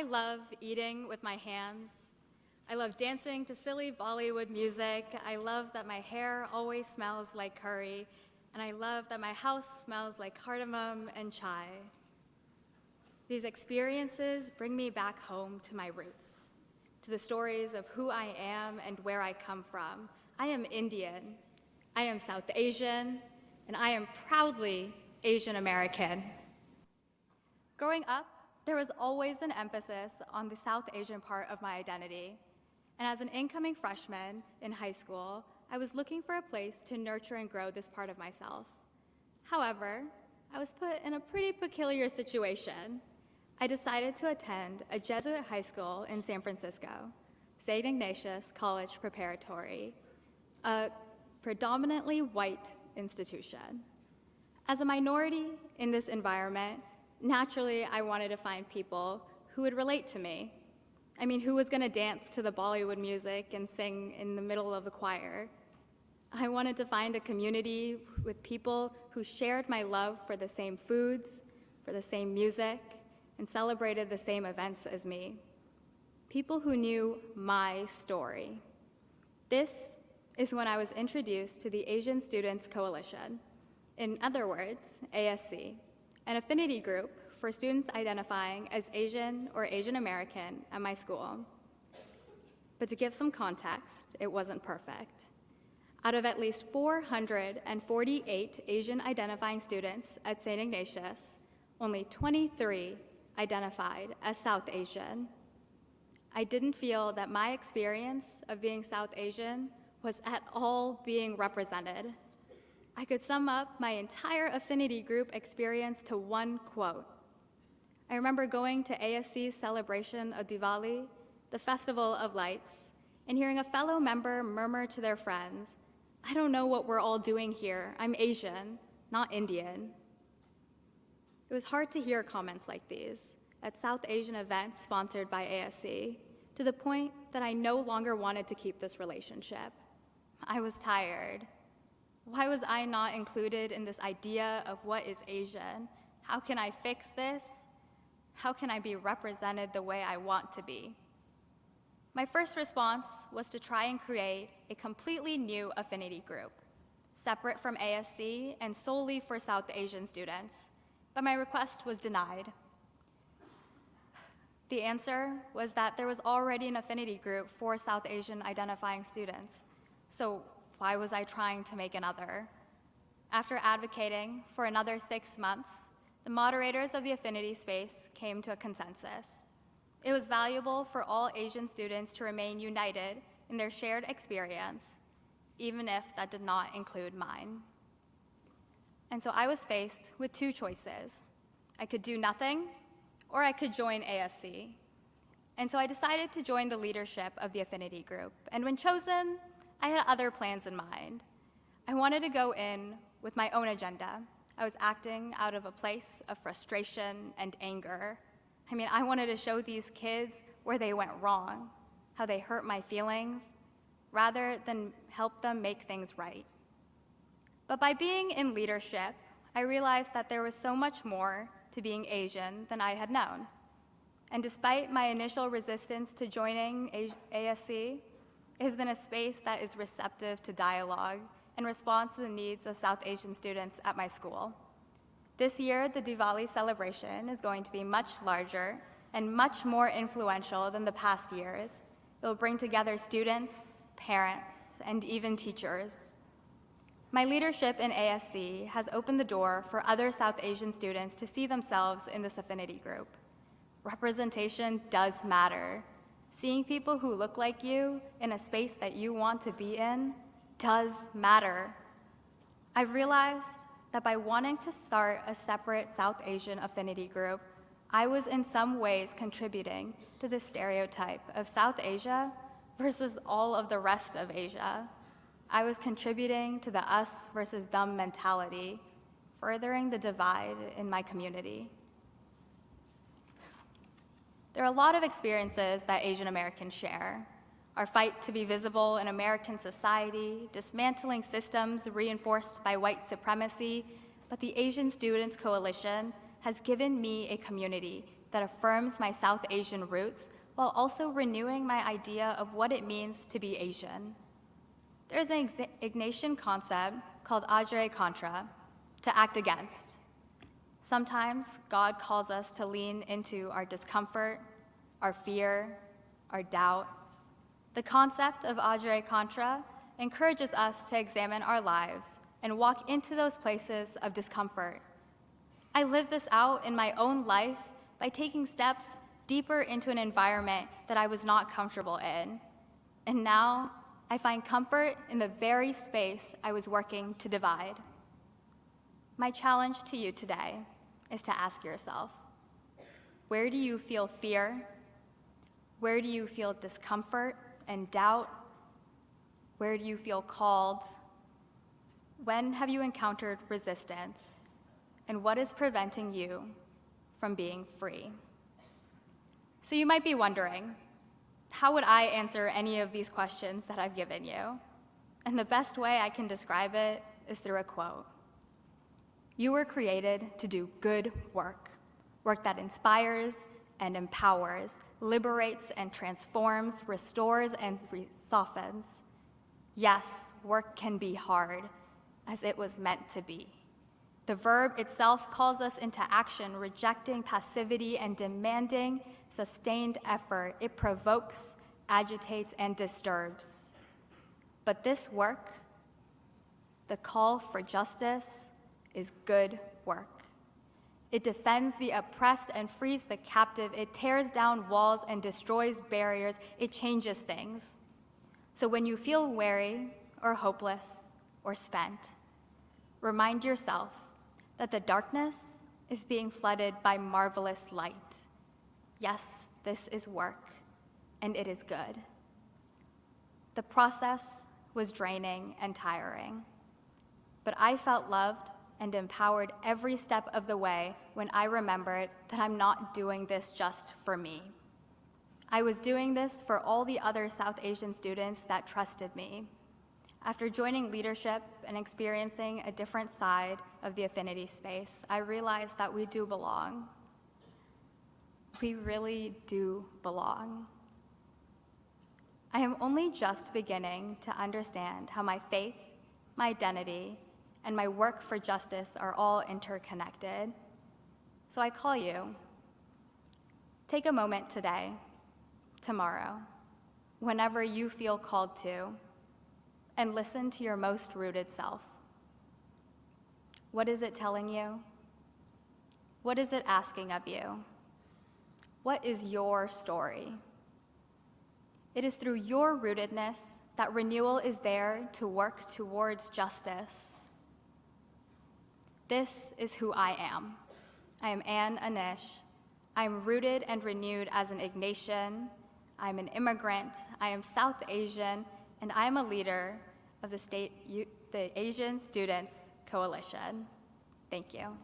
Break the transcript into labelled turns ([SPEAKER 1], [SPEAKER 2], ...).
[SPEAKER 1] I love eating with my hands. I love dancing to silly Bollywood music. I love that my hair always smells like curry. And I love that my house smells like cardamom and chai. These experiences bring me back home to my roots, to the stories of who I am and where I come from. I am Indian, I am South Asian, and I am proudly Asian American. Growing up, there was always an emphasis on the South Asian part of my identity. And as an incoming freshman in high school, I was looking for a place to nurture and grow this part of myself. However, I was put in a pretty peculiar situation. I decided to attend a Jesuit high school in San Francisco, Saint Ignatius College Preparatory, a predominantly white institution. As a minority in this environment, naturally, I wanted to find people who would relate to me. I mean, who was going to dance to the Bollywood music and sing in the middle of the choir? I wanted to find a community with people who shared my love for the same foods, for the same music, and celebrated the same events as me. People who knew my story. This is when I was introduced to the Asian Students Coalition, in other words, ASC, an affinity group for students identifying as Asian or Asian American at my school. But to give some context, it wasn't perfect. Out of at least 448 Asian identifying students at St. Ignatius, only 23 identified as South Asian. I didn't feel that my experience of being South Asian was at all being represented. I could sum up my entire affinity group experience to one quote. I remember going to ASC's celebration of Diwali, the Festival of Lights, and hearing a fellow member murmur to their friends, "I don't know what we're all doing here. I'm Asian, not Indian." It was hard to hear comments like these at South Asian events sponsored by ASC, to the point that I no longer wanted to keep this relationship. I was tired. Why was I not included in this idea of what is Asian? How can I fix this? How can I be represented the way I want to be? My first response was to try and create a completely new affinity group, separate from ASC and solely for South Asian students, but my request was denied. The answer was that there was already an affinity group for South Asian identifying students, so why was I trying to make another? After advocating for another 6 months, the moderators of the affinity space came to a consensus. It was valuable for all Asian students to remain united in their shared experience, even if that did not include mine. And so I was faced with two choices. I could do nothing, or I could join ASC. And so I decided to join the leadership of the affinity group. And when chosen, I had other plans in mind. I wanted to go in with my own agenda. I was acting out of a place of frustration and anger. I mean, I wanted to show these kids where they went wrong, how they hurt my feelings, rather than help them make things right. But by being in leadership, I realized that there was so much more to being Asian than I had known. And despite my initial resistance to joining ASC, it has been a space that is receptive to dialogue in response to the needs of South Asian students at my school. This year, the Diwali celebration is going to be much larger and much more influential than the past years. It will bring together students, parents, and even teachers. My leadership in ASC has opened the door for other South Asian students to see themselves in this affinity group. Representation does matter. Seeing people who look like you in a space that you want to be in does matter. I've realized that by wanting to start a separate South Asian affinity group, I was in some ways contributing to the stereotype of South Asia versus all of the rest of Asia. I was contributing to the us versus them mentality, furthering the divide in my community. There are a lot of experiences that Asian Americans share. Our fight to be visible in American society, dismantling systems reinforced by white supremacy, but the Asian Students Coalition has given me a community that affirms my South Asian roots while also renewing my idea of what it means to be Asian. There's an Ignatian concept called agere contra, to act against. Sometimes God calls us to lean into our discomfort, our fear, our doubt. The concept of agere contra encourages us to examine our lives and walk into those places of discomfort. I live this out in my own life by taking steps deeper into an environment that I was not comfortable in. And now I find comfort in the very space I was working to divide. My challenge to you today is to ask yourself, where do you feel fear? Where do you feel discomfort and doubt? Where do you feel called? When have you encountered resistance? And what is preventing you from being free? So you might be wondering, how would I answer any of these questions that I've given you? And the best way I can describe it is through a quote. You were created to do good work, work that inspires and empowers, liberates and transforms, restores and softens. Yes, work can be hard, as it was meant to be. The verb itself calls us into action, rejecting passivity and demanding sustained effort. It provokes, agitates, and disturbs. But this work, the call for justice, is good work. It defends the oppressed and frees the captive. It tears down walls and destroys barriers. It changes things. So when you feel weary or hopeless or spent, remind yourself that the darkness is being flooded by marvelous light. Yes, this is work, and it is good. The process was draining and tiring, but I felt loved and empowered every step of the way when I remembered that I'm not doing this just for me. I was doing this for all the other South Asian students that trusted me. After joining leadership and experiencing a different side of the affinity space, I realized that we do belong. We really do belong. I am only just beginning to understand how my faith, my identity, and my work for justice are all interconnected. So I call you, take a moment today, tomorrow, whenever you feel called to, and listen to your most rooted self. What is it telling you? What is it asking of you? What is your story? It is through your rootedness that renewal is there to work towards justice. This is who I am. I am Anish. I am rooted and renewed as an Ignatian. I am an immigrant. I am South Asian, and I am a leader of the Asian Students Coalition. Thank you.